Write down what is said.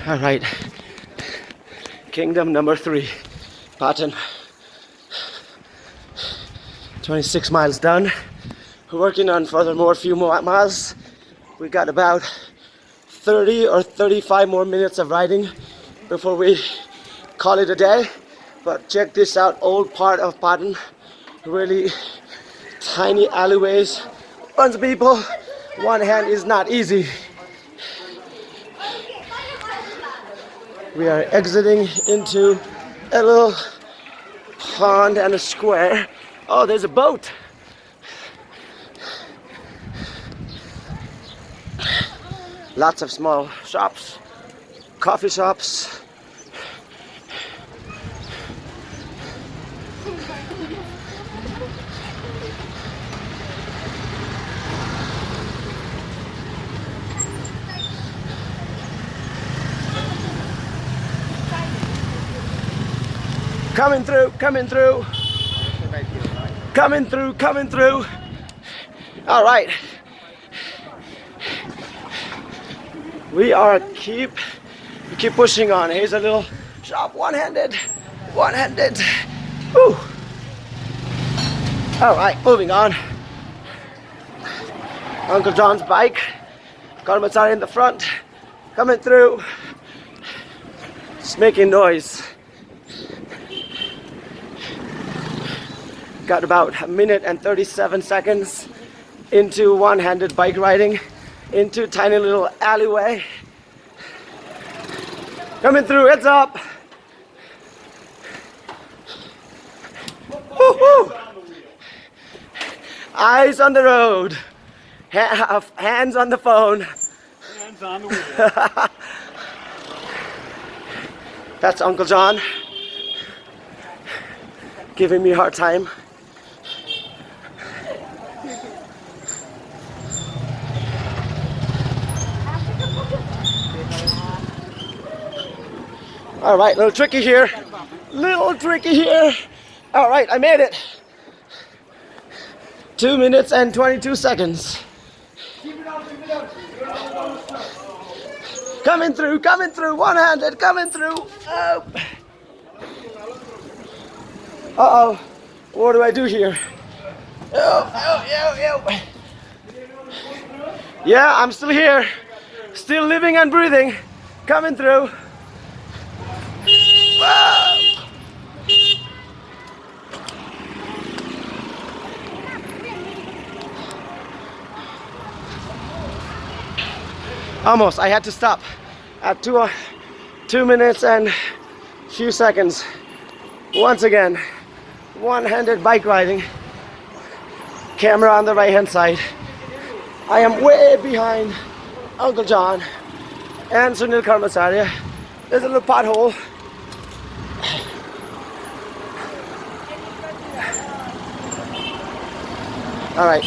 All right, kingdom number 3, Patton. 26 miles done. We're working on furthermore a few more miles. We got about 30 or 35 more minutes of riding before we call it a day. But check this out, old part of Patton. Really tiny alleyways, tons of people. One hand is not easy. We are exiting into a little pond and a square. Oh, there's a boat. Lots of small shops, coffee shops. Coming through, coming through. Coming through, coming through. All right. We keep pushing on. Here's a little shop, one-handed. Woo. All right, moving on. Uncle John's bike. Karmachari in the front, coming through. It's making noise. Got about a minute and 37 seconds into one-handed bike riding into a tiny little alleyway. Coming through, heads up. Woo-hoo. Eyes on the road. Hands on the phone. Hands on the wheel. That's Uncle John giving me a hard time. All right, little tricky here. All right, I made it. 2 minutes and 22 seconds. Coming through, one-handed, coming through. Oh. Uh-oh, what do I do here? Oh. Yeah, I'm still here. Still living and breathing. Coming through. Whoa. Almost, I had to stop at 2 minutes and a few seconds. Once again, one-handed bike riding. Camera on the right-hand side. I am way behind Uncle John and Sunil Karmachari. There's a little pothole. All right.